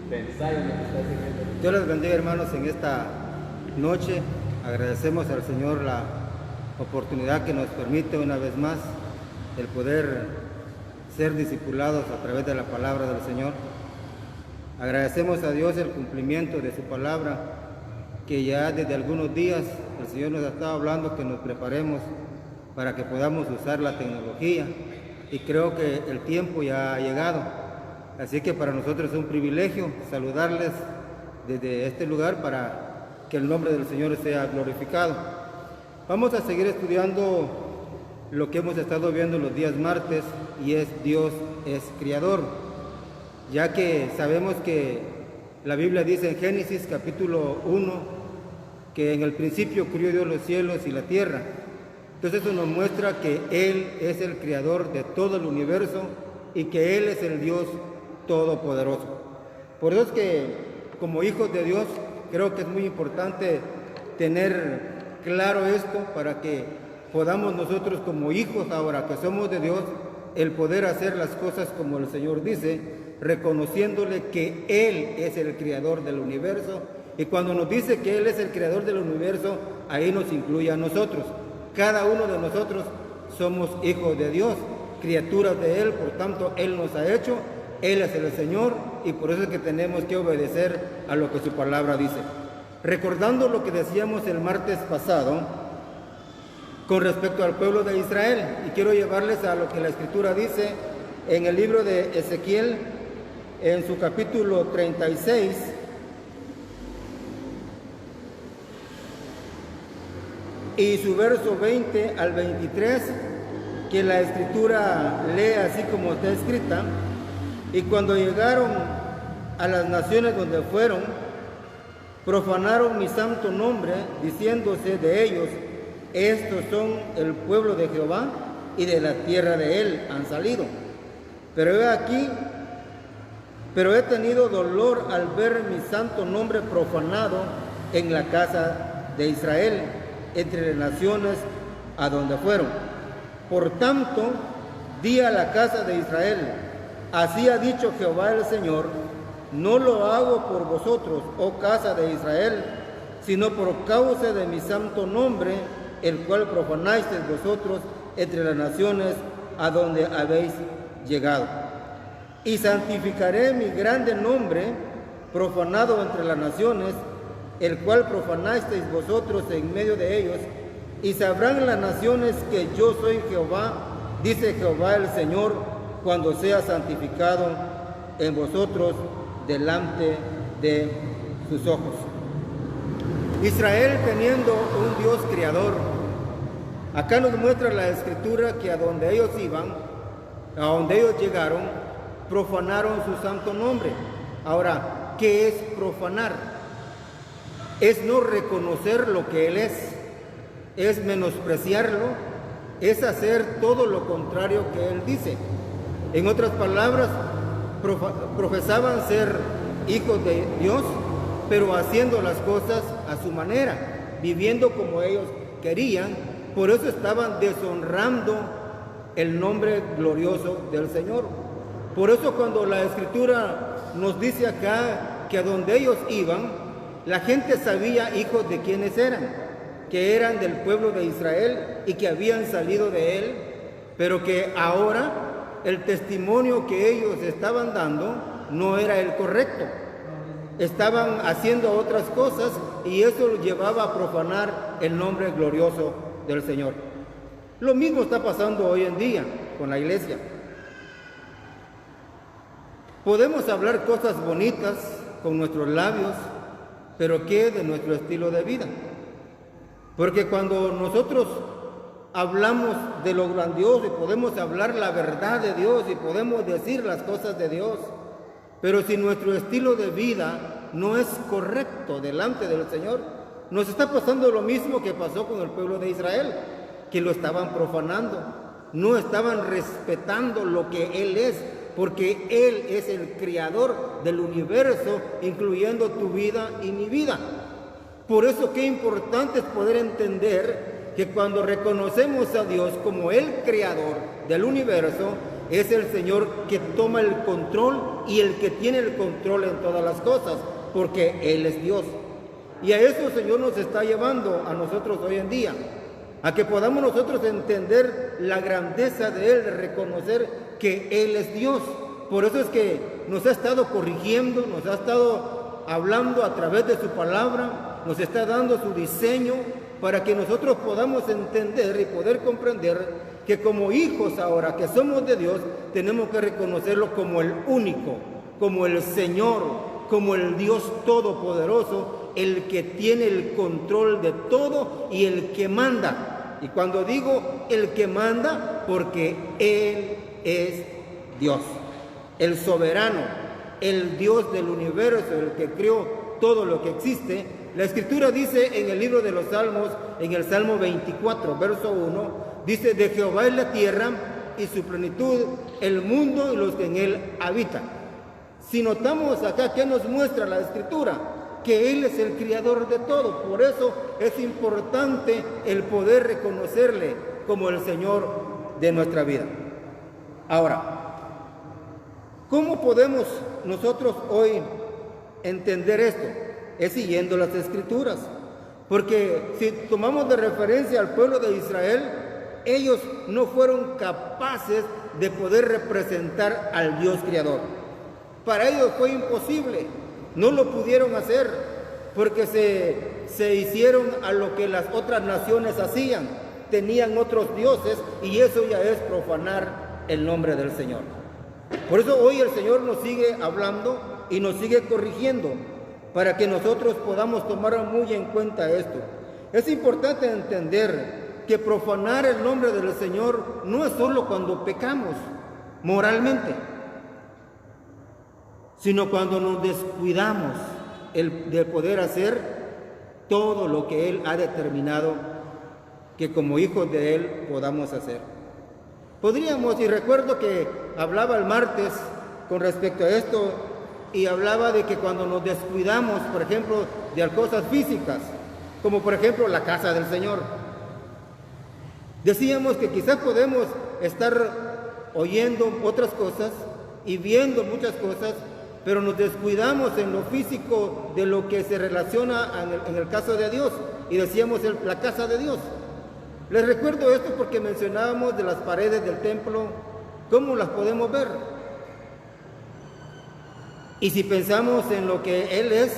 pensáis en lo que está diciendo. Dios les bendiga, hermanos, en esta noche. Agradecemos al Señor la oportunidad que nos permite una vez más el poder ser discipulados a través de la palabra del Señor. Agradecemos a Dios el cumplimiento de su palabra, que ya desde algunos días el Señor nos ha estado hablando que nos preparemos para que podamos usar la tecnología, y creo que el tiempo ya ha llegado. Así que para nosotros es un privilegio saludarles desde este lugar para que el nombre del Señor sea glorificado. Vamos a seguir estudiando lo que hemos estado viendo los días martes, y es Dios es creador, ya que sabemos que la Biblia dice en Génesis capítulo 1 que en el principio crió Dios los cielos y la tierra. Entonces eso nos muestra que Él es el creador de todo el universo y que Él es el Dios todopoderoso. Por eso es que como hijos de Dios creo que es muy importante tener claro esto, para que podamos nosotros como hijos, ahora que somos de Dios, el poder hacer las cosas como el Señor dice, reconociéndole que Él es el creador del universo. Y cuando nos dice que Él es el creador del universo, ahí nos incluye a nosotros. Cada uno de nosotros somos hijos de Dios, criaturas de Él, por tanto Él nos ha hecho, Él es el Señor, y por eso es que tenemos que obedecer a lo que su palabra dice. Recordando lo que decíamos el martes pasado con respecto al pueblo de Israel, y quiero llevarles a lo que la Escritura dice en el libro de Ezequiel, en su capítulo 36, y su verso 20 al 23, que la Escritura lee así como está escrita. Y cuando llegaron a las naciones donde fueron, profanaron mi santo nombre, diciéndose de ellos: estos son el pueblo de Jehová, y de la tierra de él han salido. Pero he tenido dolor al ver mi santo nombre profanado en la casa de Israel, entre las naciones a donde fueron. Por tanto, di a la casa de Israel: así ha dicho Jehová el Señor, no lo hago por vosotros, oh casa de Israel, sino por causa de mi santo nombre, el cual profanáis vosotros entre las naciones a donde habéis llegado. Y santificaré mi grande nombre, profanado entre las naciones, el cual profanasteis vosotros en medio de ellos, y sabrán las naciones que yo soy Jehová, dice Jehová el Señor, cuando sea santificado en vosotros delante de sus ojos. Israel teniendo un Dios creador, acá nos muestra la Escritura que a donde ellos iban, a donde ellos llegaron, profanaron su santo nombre. Ahora, ¿qué es profanar? Es no reconocer lo que Él es menospreciarlo, es hacer todo lo contrario que Él dice. En otras palabras, profesaban ser hijos de Dios, pero haciendo las cosas a su manera, viviendo como ellos querían. Por eso estaban deshonrando el nombre glorioso del Señor. Por eso cuando la Escritura nos dice acá que a donde ellos iban, la gente sabía hijos de quiénes eran, que eran del pueblo de Israel y que habían salido de él, pero que ahora el testimonio que ellos estaban dando no era el correcto. Estaban haciendo otras cosas y eso los llevaba a profanar el nombre glorioso del Señor. Lo mismo está pasando hoy en día con la iglesia. Podemos hablar cosas bonitas con nuestros labios, pero ¿qué de nuestro estilo de vida? Porque cuando nosotros hablamos de lo grandioso y podemos hablar la verdad de Dios y podemos decir las cosas de Dios, pero si nuestro estilo de vida no es correcto delante del Señor, nos está pasando lo mismo que pasó con el pueblo de Israel, que lo estaban profanando, no estaban respetando lo que Él es, porque Él es el creador del universo, incluyendo tu vida y mi vida. Por eso qué importante es poder entender que cuando reconocemos a Dios como el creador del universo, es el Señor que toma el control y el que tiene el control en todas las cosas, porque Él es Dios. Y a eso el Señor nos está llevando a nosotros hoy en día, a que podamos nosotros entender la grandeza de Él, de reconocer que Él es Dios. Por eso es que nos ha estado corrigiendo, nos ha estado hablando a través de su palabra, nos está dando su diseño para que nosotros podamos entender y poder comprender que como hijos ahora que somos de Dios, tenemos que reconocerlo como el único, como el Señor, como el Dios todopoderoso, el que tiene el control de todo y el que manda. Y cuando digo el que manda, porque Él es Dios, el soberano, el Dios del universo, el que creó todo lo que existe. La Escritura dice en el libro de los Salmos, en el Salmo 24, verso 1, dice: de Jehová es la tierra y su plenitud, el mundo y los que en él habitan. Si notamos acá, ¿qué nos muestra la Escritura? Que Él es el creador de todo. Por eso es importante el poder reconocerle como el Señor de nuestra vida. Ahora, ¿cómo podemos nosotros hoy entender esto? Es siguiendo las Escrituras. Porque si tomamos de referencia al pueblo de Israel, ellos no fueron capaces de poder representar al Dios creador. Para ellos fue imposible, no lo pudieron hacer, porque se hicieron a lo que las otras naciones hacían, tenían otros dioses, y eso ya es profanar el nombre del Señor. Por eso hoy el Señor nos sigue hablando y nos sigue corrigiendo, para que nosotros podamos tomar muy en cuenta esto. Es importante entender que profanar el nombre del Señor no es solo cuando pecamos moralmente, sino cuando nos descuidamos de poder hacer todo lo que Él ha determinado que como hijos de Él podamos hacer. Podríamos, y recuerdo que hablaba el martes con respecto a esto, y hablaba de que cuando nos descuidamos, por ejemplo, de cosas físicas, como por ejemplo la casa del Señor, decíamos que quizás podemos estar oyendo otras cosas y viendo muchas cosas, pero nos descuidamos en lo físico de lo que se relaciona en el caso de Dios, y decíamos la casa de Dios. Les recuerdo esto porque mencionábamos de las paredes del templo, ¿cómo las podemos ver? Y si pensamos en lo que Él es,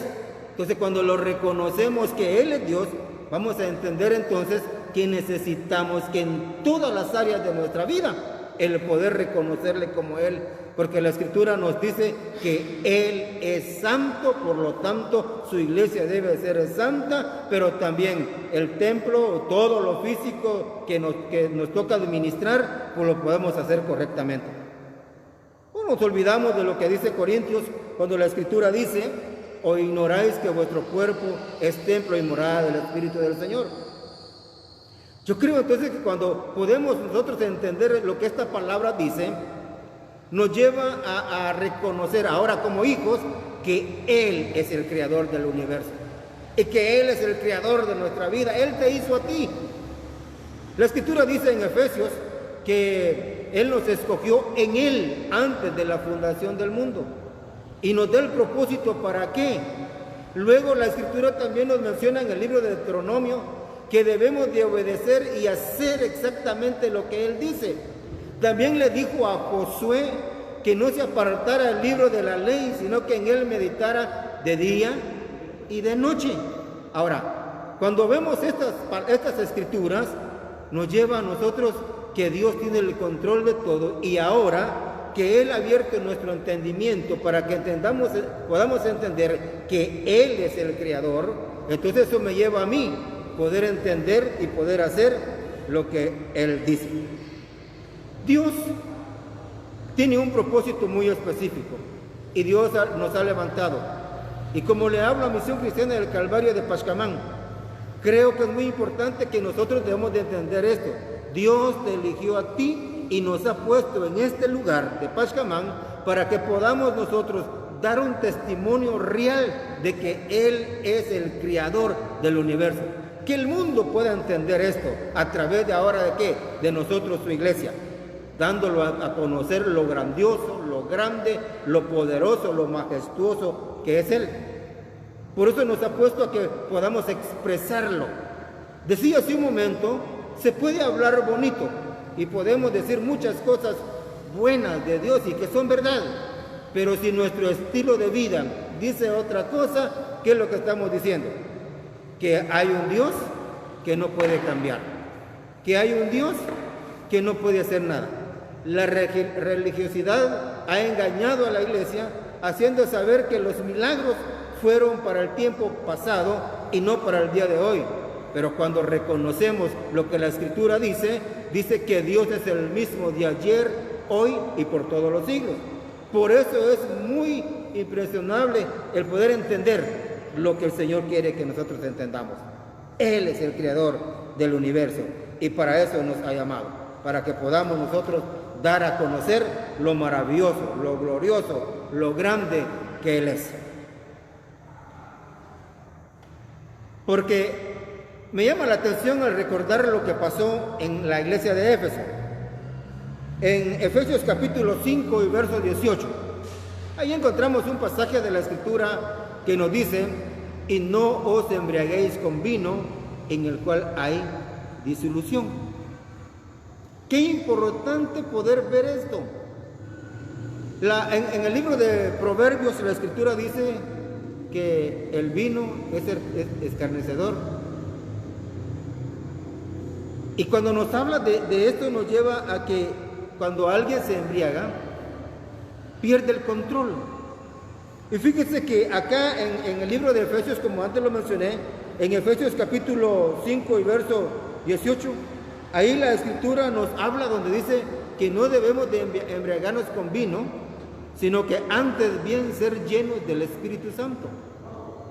entonces cuando lo reconocemos que Él es Dios, vamos a entender entonces que necesitamos que en todas las áreas de nuestra vida el poder reconocerle como Él, porque la Escritura nos dice que Él es santo, por lo tanto su iglesia debe ser santa, pero también el templo, todo lo físico que nos toca administrar, pues lo podemos hacer correctamente. No nos olvidamos de lo que dice Corintios cuando la Escritura dice: ¿o ignoráis que vuestro cuerpo es templo y morada del Espíritu del Señor? Yo creo entonces que cuando podemos nosotros entender lo que esta palabra dice, nos lleva a reconocer ahora como hijos que Él es el creador del universo y que Él es el creador de nuestra vida. Él te hizo a ti. La Escritura dice en Efesios que Él nos escogió en Él antes de la fundación del mundo y nos da el propósito para qué. Luego la Escritura también nos menciona en el libro de Deuteronomio que debemos de obedecer y hacer exactamente lo que Él dice. También le dijo a Josué que no se apartara el libro de la ley, sino que en él meditara de día y de noche. Ahora, cuando vemos estas escrituras, nos lleva a nosotros que Dios tiene el control de todo, y ahora que Él ha abierto nuestro entendimiento para que podamos entender que Él es el creador, entonces eso me lleva a mí poder entender y poder hacer lo que Él dice. Dios tiene un propósito muy específico y Dios nos ha levantado. Y como le hablo a Misión Cristiana del Calvario de Pachcamán, creo que es muy importante que nosotros debemos de entender esto. Dios te eligió a ti y nos ha puesto en este lugar de Pachcamán para que podamos nosotros dar un testimonio real de que Él es el creador del universo. Que el mundo pueda entender esto a través de ahora de qué, de nosotros, su iglesia. dándolo a conocer lo grandioso, lo grande, lo poderoso, lo majestuoso que es Él. Por eso nos ha puesto a que podamos expresarlo. Decía hace un momento, se puede hablar bonito y podemos decir muchas cosas buenas de Dios y que son verdad, pero si nuestro estilo de vida dice otra cosa, ¿qué es lo que estamos diciendo? Que hay un Dios que no puede cambiar, que hay un Dios que no puede hacer nada. La religiosidad ha engañado a la iglesia, haciendo saber que los milagros fueron para el tiempo pasado y no para el día de hoy. Pero cuando reconocemos lo que la Escritura dice, dice que Dios es el mismo de ayer, hoy y por todos los siglos. Por eso es muy impresionable el poder entender lo que el Señor quiere que nosotros entendamos. Él es el creador del universo y para eso nos ha llamado, para que podamos nosotros dar a conocer lo maravilloso, lo glorioso, lo grande que Él es. Porque me llama la atención al recordar lo que pasó en la iglesia de Éfeso. En Efesios capítulo 5 y verso 18. Ahí encontramos un pasaje de la Escritura que nos dice: y no os embriaguéis con vino, en el cual hay disolución. Qué importante poder ver esto. En el libro de Proverbios la Escritura dice que el vino es escarnecedor. Y cuando nos habla de esto, nos lleva a que cuando alguien se embriaga, pierde el control. Y fíjese que acá en el libro de Efesios, como antes lo mencioné, en Efesios capítulo 5 y verso 18, ahí la Escritura nos habla donde dice que no debemos de embriagarnos con vino, sino que antes bien ser llenos del Espíritu Santo.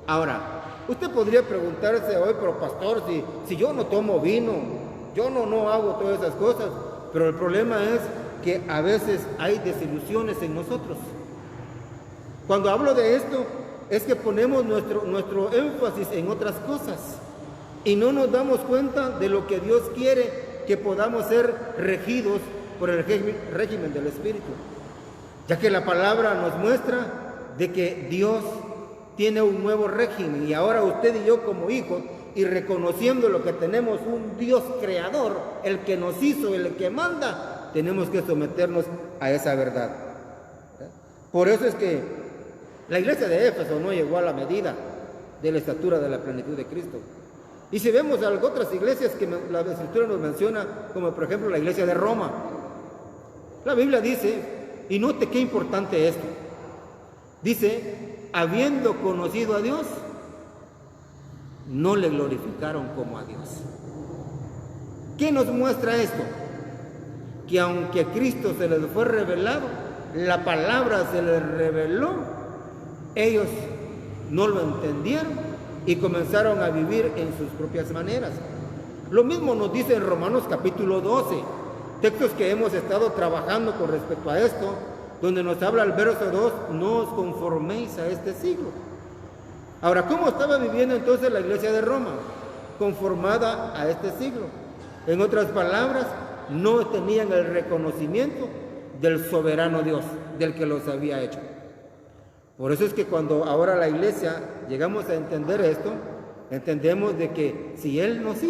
Ahora, usted podría preguntarse hoy, pero pastor, si yo no tomo vino, yo no hago todas esas cosas, pero el problema es que a veces hay desilusiones en nosotros. Cuando hablo de esto, es que ponemos nuestro énfasis en otras cosas y no nos damos cuenta de lo que Dios quiere, que podamos ser regidos por el régimen del Espíritu. Ya que la palabra nos muestra de que Dios tiene un nuevo régimen y ahora usted y yo como hijos, y reconociendo lo que tenemos un Dios creador, el que nos hizo, el que manda, tenemos que someternos a esa verdad. Por eso es que la iglesia de Éfeso no llegó a la medida de la estatura de la plenitud de Cristo. Y si vemos otras iglesias que la Escritura nos menciona, como por ejemplo la iglesia de Roma, la Biblia dice, y note qué importante esto, dice, habiendo conocido a Dios, no le glorificaron como a Dios. ¿Qué nos muestra esto? Que aunque Cristo se les fue revelado, la palabra se les reveló, ellos no lo entendieron y comenzaron a vivir en sus propias maneras. Lo mismo nos dice en Romanos capítulo 12, textos que hemos estado trabajando con respecto a esto, donde nos habla el verso 2, no os conforméis a este siglo. Ahora, ¿cómo estaba viviendo entonces la iglesia de Roma? Conformada a este siglo. En otras palabras, no tenían el reconocimiento del soberano Dios, del que los había hecho. Por eso es que cuando ahora la iglesia llegamos a entender esto, entendemos de que si Él nos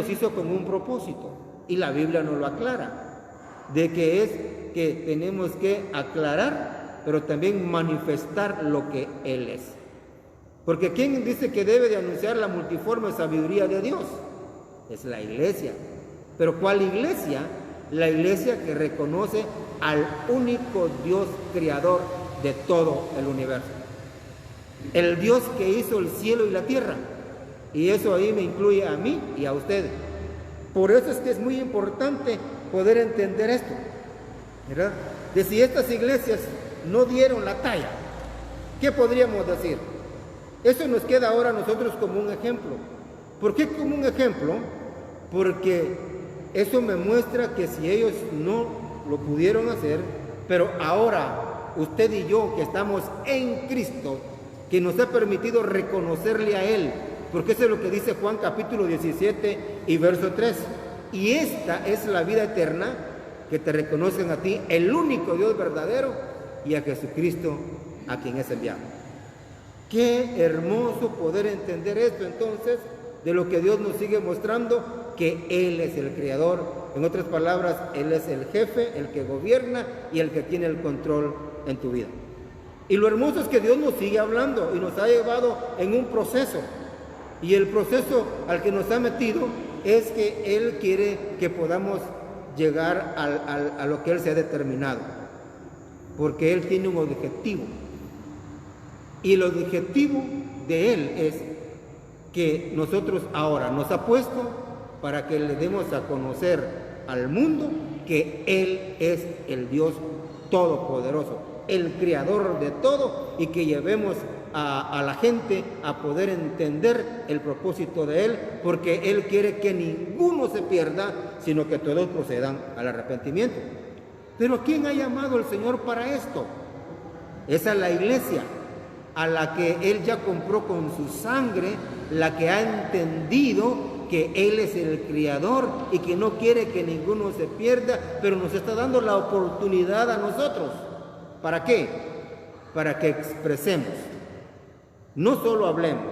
hizo con un propósito, y la Biblia nos lo aclara, de que es que tenemos que aclarar, pero también manifestar lo que Él es. Porque ¿quién dice que debe de anunciar la multiforme sabiduría de Dios? Es la iglesia. ¿Pero cuál iglesia? La iglesia que reconoce al único Dios creador de todo el universo. El Dios que hizo el cielo y la tierra. Y eso ahí me incluye a mí y a ustedes. Por eso es que es muy importante poder entender esto, ¿verdad? De si estas iglesias no dieron la talla, ¿qué podríamos decir? Eso nos queda ahora a nosotros como un ejemplo. ¿Por qué como un ejemplo? Porque eso me muestra que si ellos no lo pudieron hacer, pero ahora usted y yo que estamos en Cristo, que nos ha permitido reconocerle a Él, porque eso es lo que dice Juan capítulo 17 y verso 3. Y esta es la vida eterna, que te reconozcan a ti, el único Dios verdadero, y a Jesucristo, a quien es enviado. Qué hermoso poder entender esto entonces, de lo que Dios nos sigue mostrando, que Él es el Creador. En otras palabras, Él es el jefe, el que gobierna y el que tiene el control en tu vida. Y lo hermoso es que Dios nos sigue hablando y nos ha llevado en un proceso. Y el proceso al que nos ha metido es que Él quiere que podamos llegar a lo que Él se ha determinado. Porque Él tiene un objetivo. Y el objetivo de Él es que nosotros ahora nos ha puesto para que le demos a conocer al mundo que Él es el Dios Todopoderoso, el Creador de todo, y que llevemos a la gente a poder entender el propósito de Él, porque Él quiere que ninguno se pierda, sino que todos procedan al arrepentimiento. Pero ¿a quién ha llamado el Señor para esto? Es a la iglesia, a la que Él ya compró con su sangre, la que ha entendido que Él es el Creador y que no quiere que ninguno se pierda, pero nos está dando la oportunidad a nosotros. ¿Para qué? Para que expresemos. No solo hablemos,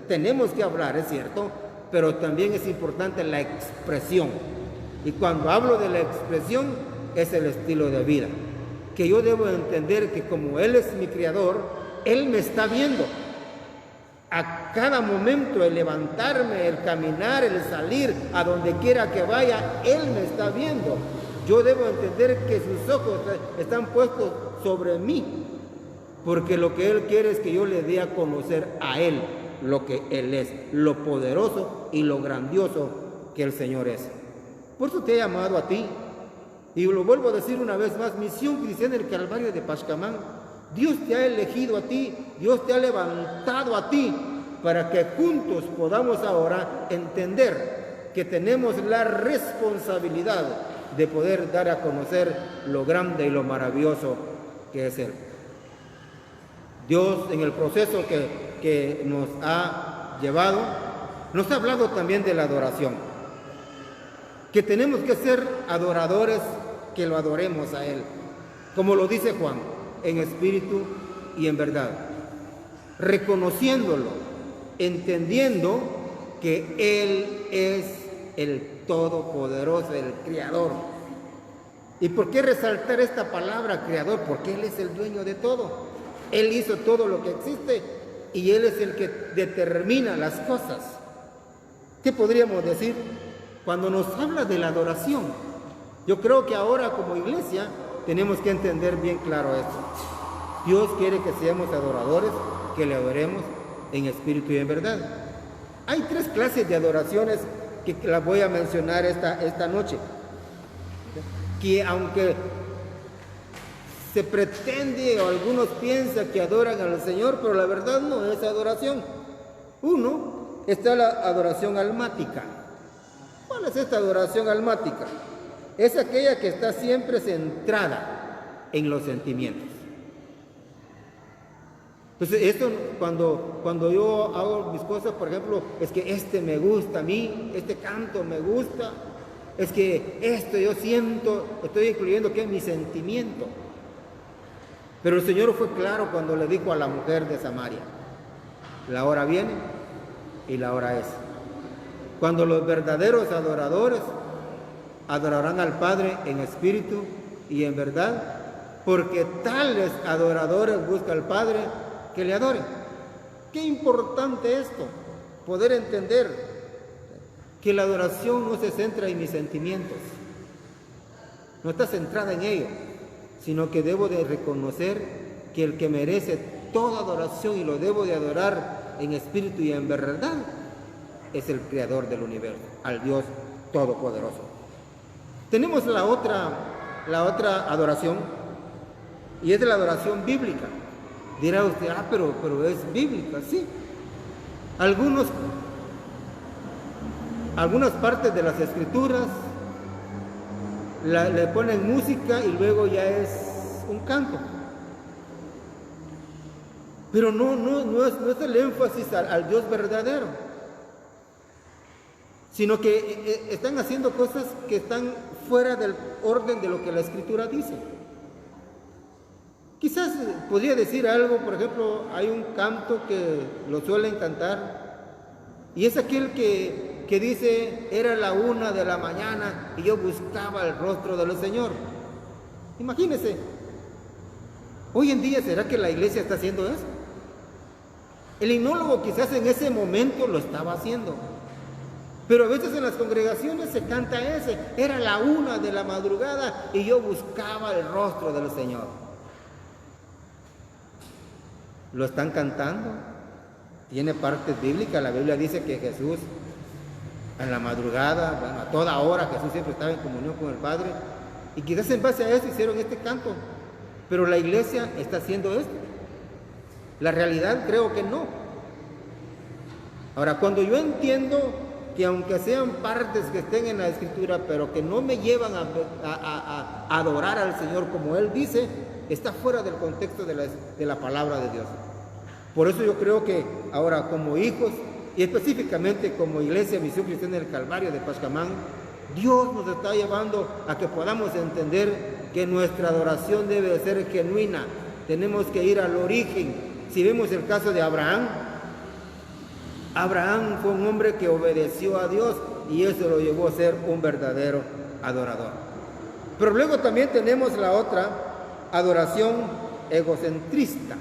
tenemos que hablar, es cierto, pero también es importante la expresión. Y cuando hablo de la expresión, es el estilo de vida. Que yo debo entender que como Él es mi Creador, Él me está viendo. A cada momento, el levantarme, el caminar, el salir, a donde quiera que vaya, Él me está viendo. Yo debo entender que sus ojos están puestos sobre mí, porque lo que Él quiere es que yo le dé a conocer a Él lo que Él es, lo poderoso y lo grandioso que el Señor es. Por eso te he llamado a ti, y lo vuelvo a decir una vez más, Misión Cristiana del Calvario de Pachcamán. Dios te ha elegido a ti, Dios te ha levantado a ti, para que juntos podamos ahora entender que tenemos la responsabilidad de poder dar a conocer lo grande y lo maravilloso que es Él. Dios, en el proceso que nos ha llevado, nos ha hablado también de la adoración, que tenemos que ser adoradores, que lo adoremos a Él, como lo dice Juan, en espíritu y en verdad, reconociéndolo, entendiendo que Él es el Todopoderoso, el Creador. ¿Y por qué resaltar esta palabra Creador? Porque Él es el dueño de todo. Él hizo todo lo que existe y Él es el que determina las cosas. ¿Qué podríamos decir? Cuando nos habla de la adoración, yo creo que ahora como iglesia tenemos que entender bien claro esto. Dios quiere que seamos adoradores, que le adoremos en espíritu y en verdad. Hay 3 clases de adoraciones que las voy a mencionar esta noche, que aunque se pretende o algunos piensan que adoran al Señor, pero la verdad no es adoración. Uno, está la adoración almática. ¿Cuál es esta adoración almática? Es aquella que está siempre centrada en los sentimientos. Entonces, esto cuando yo hago mis cosas, por ejemplo, es que este me gusta a mí, este canto me gusta, es que esto yo siento, estoy incluyendo que es mi sentimiento. Pero el Señor fue claro cuando le dijo a la mujer de Samaria, la hora viene y la hora es, cuando los verdaderos adoradores adorarán al Padre en espíritu y en verdad, porque tales adoradores busca al Padre que le adoren. Qué importante esto, poder entender que la adoración no se centra en mis sentimientos, no está centrada en ello, sino que debo de reconocer que el que merece toda adoración y lo debo de adorar en espíritu y en verdad es el Creador del universo, al Dios Todopoderoso. Tenemos la otra adoración, y es de la adoración bíblica. Dirá usted, pero es bíblica, sí. Algunas partes de las escrituras le ponen música y luego ya es un canto. Pero no es el énfasis al Dios verdadero, sino que están haciendo cosas que están fuera del orden de lo que la Escritura dice. Quizás podría decir algo, por ejemplo, hay un canto que lo suelen cantar, y es aquel que dice, era la 1 de la mañana y yo buscaba el rostro del Señor. Imagínense, hoy en día, ¿será que la iglesia está haciendo eso? El himnólogo quizás en ese momento lo estaba haciendo, pero a veces en las congregaciones se canta ese, era la 1 de la madrugada y yo buscaba el rostro del Señor. Lo están cantando, tiene partes bíblicas. La Biblia dice que Jesús en la madrugada, bueno, a toda hora Jesús siempre estaba en comunión con el Padre, y quizás en base a eso hicieron este canto, pero la iglesia está haciendo esto. La realidad creo que no. Ahora, cuando yo entiendo que aunque sean partes que estén en la Escritura, pero que no me llevan a adorar al Señor como Él dice, está fuera del contexto de la palabra de Dios. Por eso yo creo que ahora, como hijos, y específicamente como Iglesia Misión Cristiana del Calvario de Pachacamán, Dios nos está llevando a que podamos entender que nuestra adoración debe de ser genuina. Tenemos que ir al origen. Si vemos el caso de Abraham, Abraham fue un hombre que obedeció a Dios y eso lo llevó a ser un verdadero adorador. Pero luego también tenemos la otra adoración egocentrista,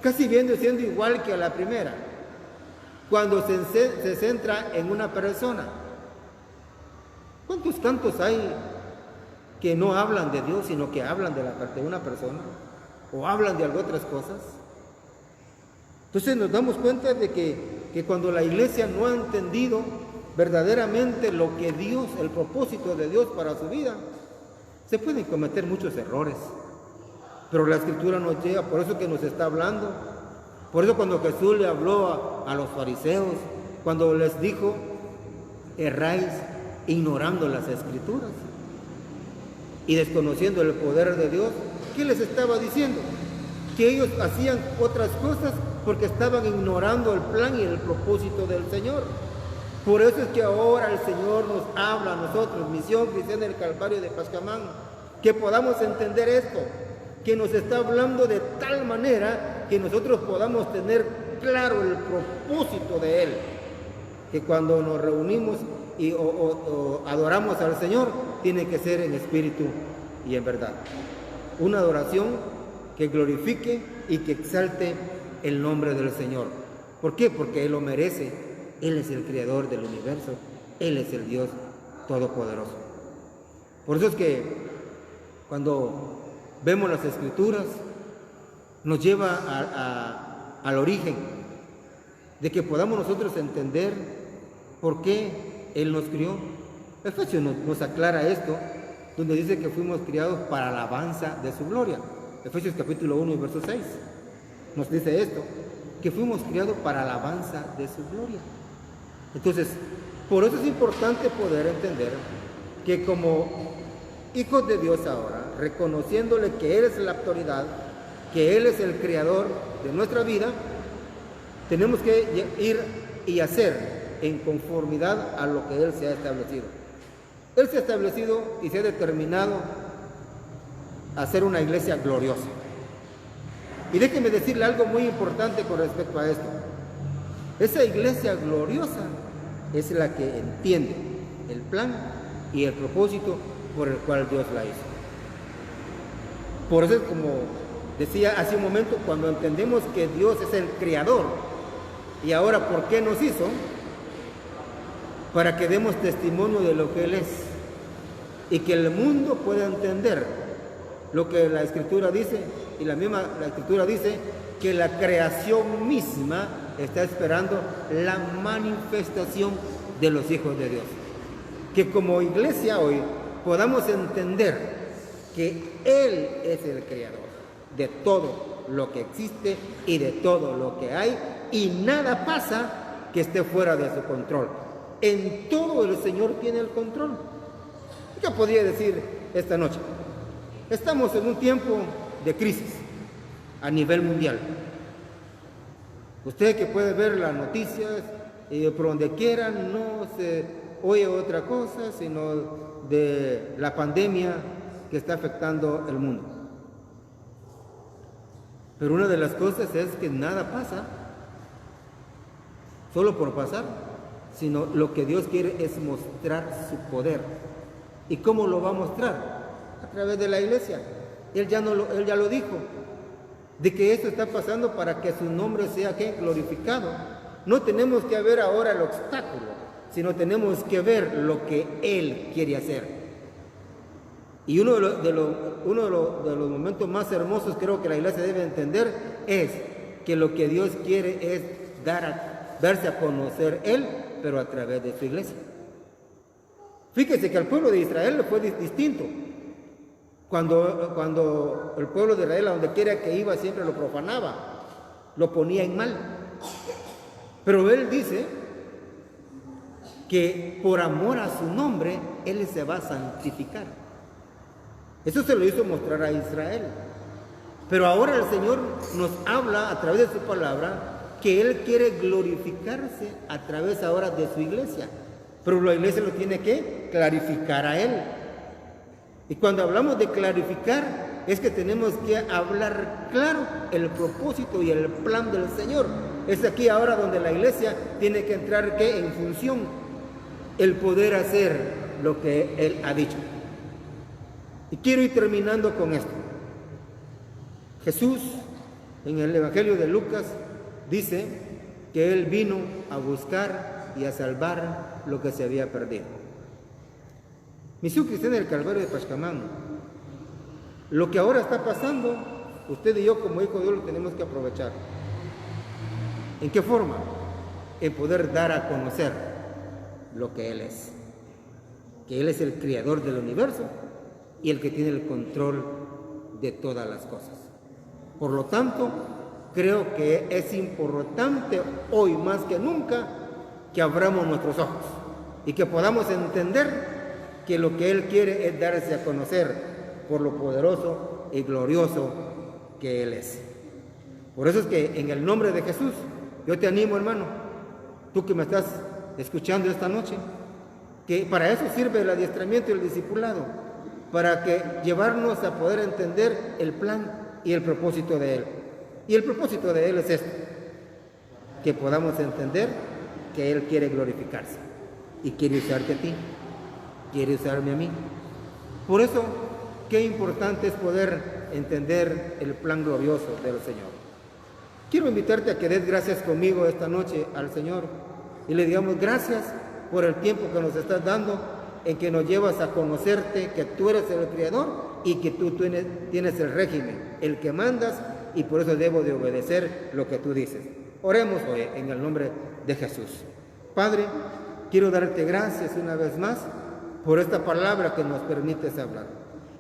casi viendo siendo igual que a la primera, cuando se centra en una persona. ¿Cuántos cantos hay que no hablan de Dios, sino que hablan de una persona, o hablan de otras cosas? Entonces nos damos cuenta de que cuando la iglesia no ha entendido verdaderamente lo que Dios, el propósito de Dios para su vida, se pueden cometer muchos errores, pero la Escritura nos llega, por eso que nos está hablando. Por eso cuando Jesús le habló a los fariseos, cuando les dijo, erráis ignorando las Escrituras y desconociendo el poder de Dios, ¿qué les estaba diciendo? Que ellos hacían otras cosas porque estaban ignorando el plan y el propósito del Señor. Por eso es que ahora el Señor nos habla a nosotros, Misión Cristiana del Calvario de Pachacamán, que podamos entender esto, que nos está hablando de tal manera que nosotros podamos tener claro el propósito de Él, que cuando nos reunimos o adoramos al Señor, tiene que ser en espíritu y en verdad. Una adoración que glorifique y que exalte el nombre del Señor. ¿Por qué? Porque Él lo merece. Él es el creador del universo, Él es el Dios todopoderoso. Por eso es que cuando vemos las Escrituras, nos lleva al origen, de que podamos nosotros entender por qué Él nos crió. Efesios nos aclara esto, donde dice que fuimos criados para la alabanza de su gloria. Efesios capítulo 1 y verso 6 nos dice esto, que fuimos criados para la alabanza de su gloria. Entonces, por eso es importante poder entender que como hijos de Dios ahora, reconociéndole que Él es la autoridad, que Él es el creador de nuestra vida, tenemos que ir y hacer en conformidad a lo que Él se ha establecido. Él se ha establecido y se ha determinado a ser una iglesia gloriosa. Y déjenme decirle algo muy importante con respecto a esto. Esa iglesia gloriosa es la que entiende el plan y el propósito por el cual Dios la hizo. Por eso, como decía hace un momento, cuando entendemos que Dios es el creador y ahora ¿por qué nos hizo? Para que demos testimonio de lo que Él es y que el mundo pueda entender lo que la Escritura dice. Y la Escritura dice que la creación misma está esperando la manifestación de los hijos de Dios. Que como iglesia hoy podamos entender que Él es el creador de todo lo que existe y de todo lo que hay, y nada pasa que esté fuera de su control. En todo el Señor tiene el control. ¿Qué podría decir esta noche? Estamos en un tiempo de crisis a nivel mundial. Usted que puede ver las noticias y por donde quiera no se oye otra cosa sino de la pandemia que está afectando el mundo. Pero una de las cosas es que nada pasa solo por pasar, sino lo que Dios quiere es mostrar su poder. ¿Y cómo lo va a mostrar? A través de la iglesia. Él ya lo dijo, de que esto está pasando para que su nombre sea glorificado. No tenemos que ver ahora el obstáculo, sino tenemos que ver lo que Él quiere hacer. Y uno de los momentos más hermosos creo que la iglesia debe entender es que lo que Dios quiere es darse a conocer Él, pero a través de su iglesia. Fíjese que al pueblo de Israel le fue distinto. Cuando el pueblo de Israel, a donde quiera que iba, siempre lo profanaba, lo ponía en mal. Pero Él dice que por amor a su nombre, Él se va a santificar. Eso se lo hizo mostrar a Israel. Pero ahora el Señor nos habla a través de su palabra que Él quiere glorificarse a través ahora de su iglesia. Pero la iglesia lo tiene que clarificar a Él. Y cuando hablamos de clarificar, es que tenemos que hablar claro el propósito y el plan del Señor. Es aquí ahora donde la iglesia tiene que entrar en función, el poder hacer lo que Él ha dicho. Y quiero ir terminando con esto. Jesús, en el Evangelio de Lucas, dice que Él vino a buscar y a salvar lo que se había perdido. Misión Cristiana del Calvario de Pachacamán, lo que ahora está pasando, usted y yo como hijos de Dios lo tenemos que aprovechar. ¿En qué forma? En poder dar a conocer lo que Él es. Que Él es el creador del universo y el que tiene el control de todas las cosas. Por lo tanto, creo que es importante hoy más que nunca que abramos nuestros ojos y que podamos entender que lo que Él quiere es darse a conocer por lo poderoso y glorioso que Él es. Por eso es que en el nombre de Jesús, yo te animo, hermano, tú que me estás escuchando esta noche, que para eso sirve el adiestramiento y el discipulado, para que llevarnos a poder entender el plan y el propósito de Él. Y el propósito de Él es esto, que podamos entender que Él quiere glorificarse y quiere usarte a ti, quiere usarme a mí. Por eso, qué importante es poder entender el plan glorioso del Señor. Quiero invitarte a que des gracias conmigo esta noche al Señor y le digamos gracias por el tiempo que nos estás dando, en que nos llevas a conocerte, que tú eres el Creador y que tú tienes el régimen, el que mandas, y por eso debo de obedecer lo que tú dices. Oremos hoy en el nombre de Jesús. Padre, quiero darte gracias una vez más por esta palabra que nos permites hablar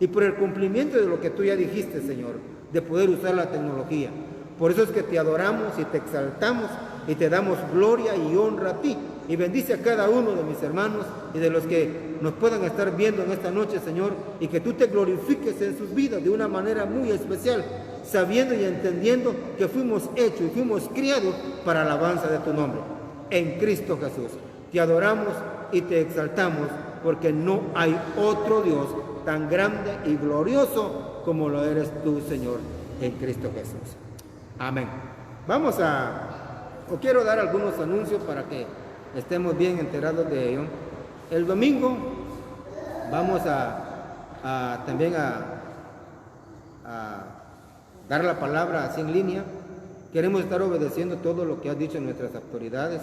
y por el cumplimiento de lo que tú ya dijiste, Señor, de poder usar la tecnología. Por eso es que te adoramos y te exaltamos y te damos gloria y honra a ti. Y bendice a cada uno de mis hermanos y de los que nos puedan estar viendo en esta noche, Señor, y que tú te glorifiques en sus vidas de una manera muy especial, sabiendo y entendiendo que fuimos hechos y fuimos criados para alabanza de tu nombre. En Cristo Jesús, te adoramos y te exaltamos, porque no hay otro Dios tan grande y glorioso como lo eres tú, Señor, en Cristo Jesús. Amén. Quiero dar algunos anuncios para que estemos bien enterados de ello. El domingo vamos también a dar la palabra así en línea. Queremos estar obedeciendo todo lo que ha dicho nuestras autoridades.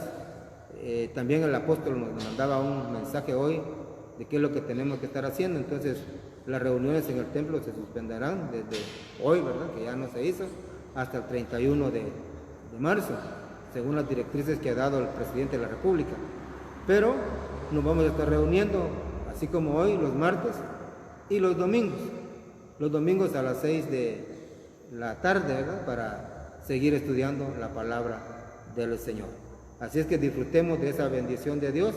También el apóstol nos mandaba un mensaje hoy de qué es lo que tenemos que estar haciendo. Entonces las reuniones en el templo se suspenderán desde hoy, ¿verdad? Que ya no se hizo, hasta el 31 de marzo, según las directrices que ha dado el presidente de la República. Pero nos vamos a estar reuniendo, así como hoy, los martes y los domingos a las 6 de la tarde, ¿verdad? Para seguir estudiando la palabra del Señor. Así es que disfrutemos de esa bendición de Dios,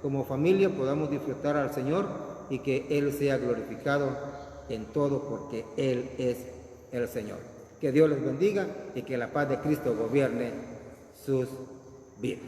como familia podamos disfrutar al Señor y que Él sea glorificado en todo, porque Él es el Señor. Que Dios les bendiga y que la paz de Cristo gobierne sus vidas.